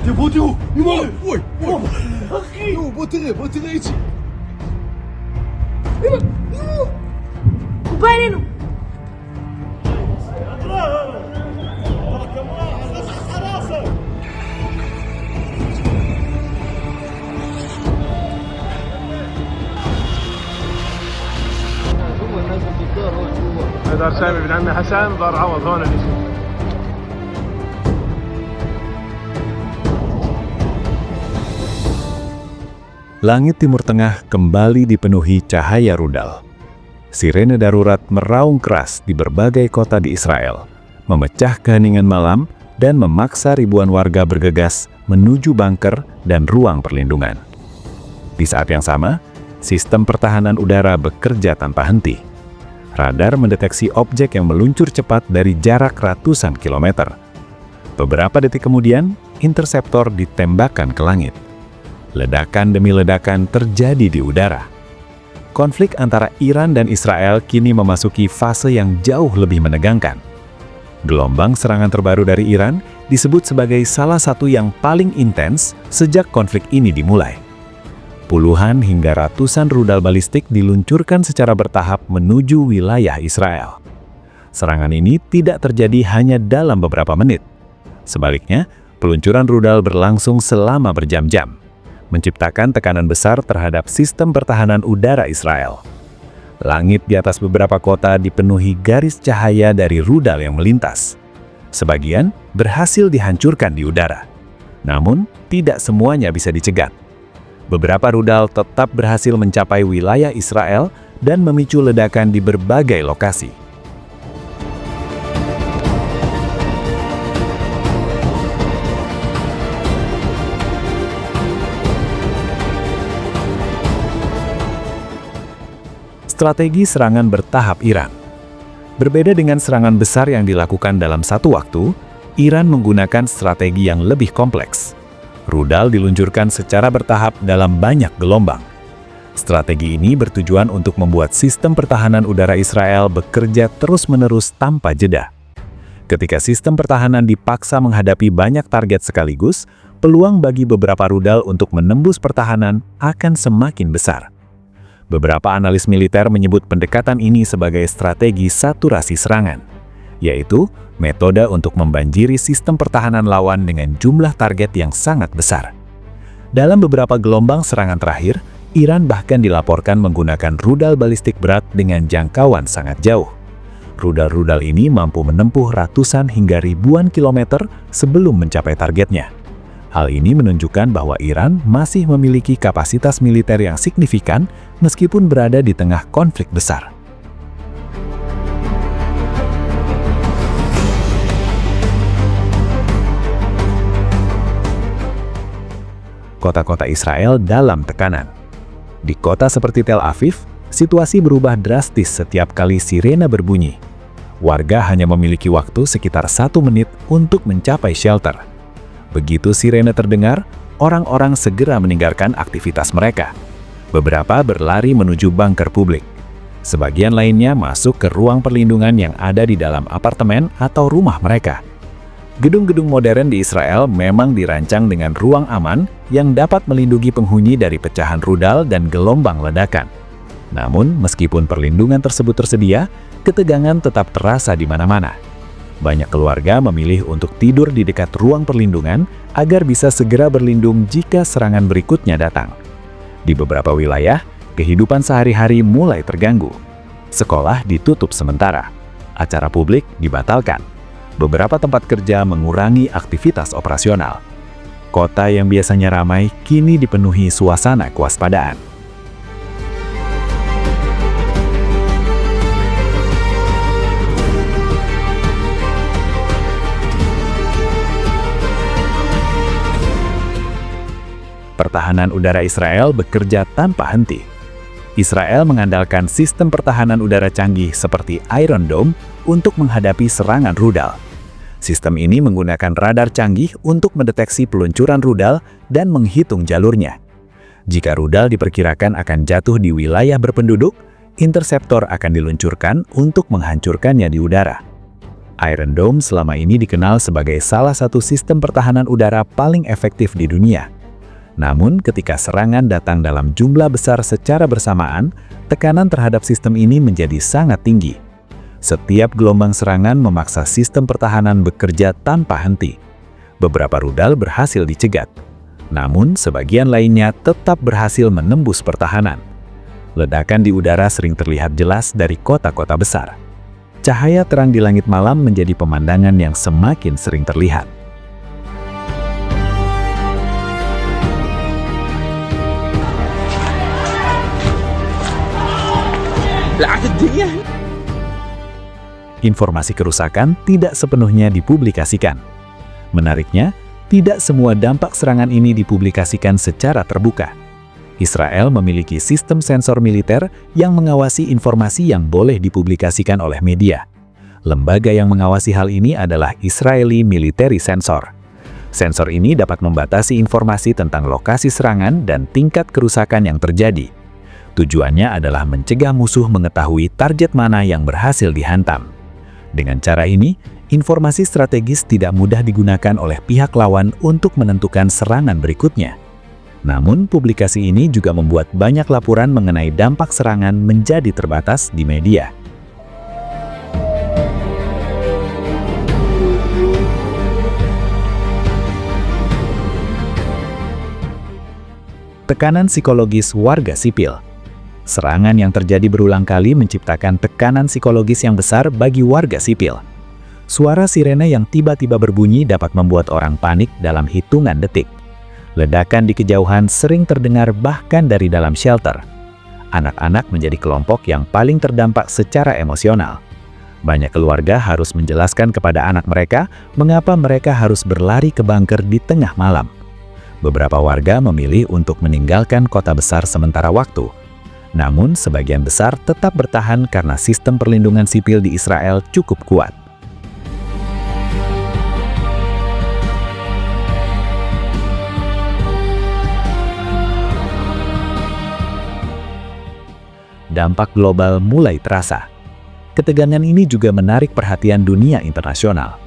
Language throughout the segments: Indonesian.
丢，你妈！喂，哟，莫停一起。Kubarin. دار سامي بن عمي حسن دار عوض هون اللي Langit Timur Tengah kembali dipenuhi cahaya rudal. Sirene darurat meraung keras di berbagai kota di Israel, memecah keheningan malam dan memaksa ribuan warga bergegas menuju bunker dan ruang perlindungan. Di saat yang sama, sistem pertahanan udara bekerja tanpa henti. Radar mendeteksi objek yang meluncur cepat dari jarak ratusan kilometer. Beberapa detik kemudian, interseptor ditembakkan ke langit. Ledakan demi ledakan terjadi di udara. Konflik antara Iran dan Israel kini memasuki fase yang jauh lebih menegangkan. Gelombang serangan terbaru dari Iran disebut sebagai salah satu yang paling intens sejak konflik ini dimulai. Puluhan hingga ratusan rudal balistik diluncurkan secara bertahap menuju wilayah Israel. Serangan ini tidak terjadi hanya dalam beberapa menit. Sebaliknya, peluncuran rudal berlangsung selama berjam-jam, menciptakan tekanan besar terhadap sistem pertahanan udara Israel. Langit di atas beberapa kota dipenuhi garis cahaya dari rudal yang melintas. Sebagian berhasil dihancurkan di udara. Namun, tidak semuanya bisa dicegat. Beberapa rudal tetap berhasil mencapai wilayah Israel dan memicu ledakan di berbagai lokasi. Strategi serangan bertahap Iran. Berbeda dengan serangan besar yang dilakukan dalam satu waktu, Iran menggunakan strategi yang lebih kompleks. Rudal diluncurkan secara bertahap dalam banyak gelombang. Strategi ini bertujuan untuk membuat sistem pertahanan udara Israel bekerja terus-menerus tanpa jeda. Ketika sistem pertahanan dipaksa menghadapi banyak target sekaligus, peluang bagi beberapa rudal untuk menembus pertahanan akan semakin besar. Beberapa analis militer menyebut pendekatan ini sebagai strategi saturasi serangan, yaitu metode untuk membanjiri sistem pertahanan lawan dengan jumlah target yang sangat besar. Dalam beberapa gelombang serangan terakhir, Iran bahkan dilaporkan menggunakan rudal balistik berat dengan jangkauan sangat jauh. Rudal-rudal ini mampu menempuh ratusan hingga ribuan kilometer sebelum mencapai targetnya. Hal ini menunjukkan bahwa Iran masih memiliki kapasitas militer yang signifikan meskipun berada di tengah konflik besar. Kota-kota Israel dalam tekanan. Di kota seperti Tel Aviv, situasi berubah drastis setiap kali sirene berbunyi. Warga hanya memiliki waktu sekitar 1 menit untuk mencapai shelter. Begitu sirene terdengar, orang-orang segera meninggalkan aktivitas mereka. Beberapa berlari menuju bunker publik. Sebagian lainnya masuk ke ruang perlindungan yang ada di dalam apartemen atau rumah mereka. Gedung-gedung modern di Israel memang dirancang dengan ruang aman yang dapat melindungi penghuni dari pecahan rudal dan gelombang ledakan. Namun, meskipun perlindungan tersebut tersedia, ketegangan tetap terasa di mana-mana. Banyak keluarga memilih untuk tidur di dekat ruang perlindungan agar bisa segera berlindung jika serangan berikutnya datang. Di beberapa wilayah, kehidupan sehari-hari mulai terganggu. Sekolah ditutup sementara, acara publik dibatalkan. Beberapa tempat kerja mengurangi aktivitas operasional. Kota yang biasanya ramai kini dipenuhi suasana kewaspadaan. Pertahanan udara Israel bekerja tanpa henti. Israel mengandalkan sistem pertahanan udara canggih seperti Iron Dome untuk menghadapi serangan rudal. Sistem ini menggunakan radar canggih untuk mendeteksi peluncuran rudal dan menghitung jalurnya. Jika rudal diperkirakan akan jatuh di wilayah berpenduduk, interseptor akan diluncurkan untuk menghancurkannya di udara. Iron Dome selama ini dikenal sebagai salah satu sistem pertahanan udara paling efektif di dunia. Namun, ketika serangan datang dalam jumlah besar secara bersamaan, tekanan terhadap sistem ini menjadi sangat tinggi. Setiap gelombang serangan memaksa sistem pertahanan bekerja tanpa henti. Beberapa rudal berhasil dicegat, namun sebagian lainnya tetap berhasil menembus pertahanan. Ledakan di udara sering terlihat jelas dari kota-kota besar. Cahaya terang di langit malam menjadi pemandangan yang semakin sering terlihat. Informasi kerusakan tidak sepenuhnya dipublikasikan. Menariknya, tidak semua dampak serangan ini dipublikasikan secara terbuka. Israel memiliki sistem sensor militer yang mengawasi informasi yang boleh dipublikasikan oleh media. Lembaga yang mengawasi hal ini adalah Israeli Military Sensor. Sensor ini dapat membatasi informasi tentang lokasi serangan dan tingkat kerusakan yang terjadi. Tujuannya adalah mencegah musuh mengetahui target mana yang berhasil dihantam. Dengan cara ini, informasi strategis tidak mudah digunakan oleh pihak lawan untuk menentukan serangan berikutnya. Namun, publikasi ini juga membuat banyak laporan mengenai dampak serangan menjadi terbatas di media. Tekanan psikologis warga sipil. Serangan yang terjadi berulang kali menciptakan tekanan psikologis yang besar bagi warga sipil. Suara sirene yang tiba-tiba berbunyi dapat membuat orang panik dalam hitungan detik. Ledakan di kejauhan sering terdengar bahkan dari dalam shelter. Anak-anak menjadi kelompok yang paling terdampak secara emosional. Banyak keluarga harus menjelaskan kepada anak mereka mengapa mereka harus berlari ke bunker di tengah malam. Beberapa warga memilih untuk meninggalkan kota besar sementara waktu. Namun, sebagian besar tetap bertahan karena sistem perlindungan sipil di Israel cukup kuat. Dampak global mulai terasa. Ketegangan ini juga menarik perhatian dunia internasional.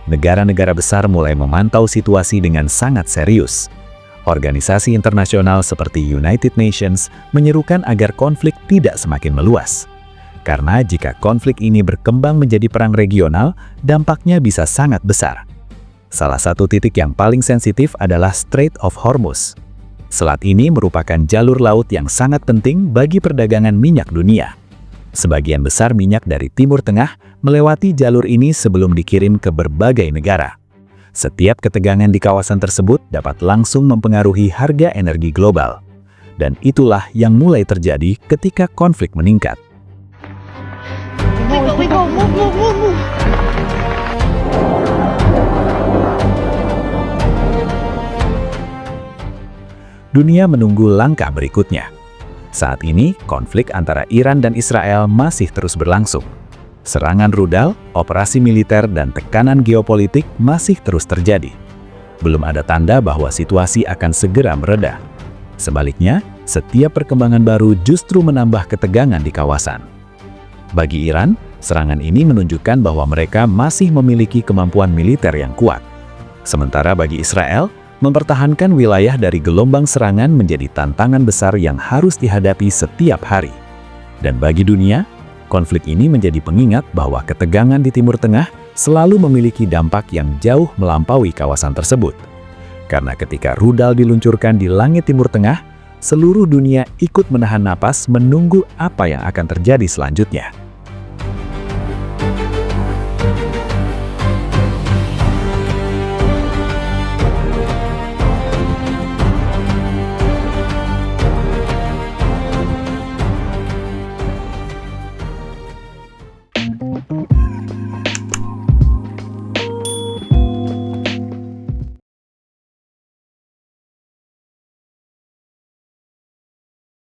Negara-negara besar mulai memantau situasi dengan sangat serius. Organisasi internasional seperti United Nations menyerukan agar konflik tidak semakin meluas. Karena jika konflik ini berkembang menjadi perang regional, dampaknya bisa sangat besar. Salah satu titik yang paling sensitif adalah Strait of Hormuz. Selat ini merupakan jalur laut yang sangat penting bagi perdagangan minyak dunia. Sebagian besar minyak dari Timur Tengah melewati jalur ini sebelum dikirim ke berbagai negara. Setiap ketegangan di kawasan tersebut dapat langsung mempengaruhi harga energi global. Dan itulah yang mulai terjadi ketika konflik meningkat. Dunia menunggu langkah berikutnya. Saat ini, konflik antara Iran dan Israel masih terus berlangsung. Serangan rudal, operasi militer, dan tekanan geopolitik masih terus terjadi. Belum ada tanda bahwa situasi akan segera mereda. Sebaliknya, setiap perkembangan baru justru menambah ketegangan di kawasan. Bagi Iran, serangan ini menunjukkan bahwa mereka masih memiliki kemampuan militer yang kuat. Sementara bagi Israel, mempertahankan wilayah dari gelombang serangan menjadi tantangan besar yang harus dihadapi setiap hari. Dan bagi dunia, konflik ini menjadi pengingat bahwa ketegangan di Timur Tengah selalu memiliki dampak yang jauh melampaui kawasan tersebut. Karena ketika rudal diluncurkan di langit Timur Tengah, seluruh dunia ikut menahan napas menunggu apa yang akan terjadi selanjutnya.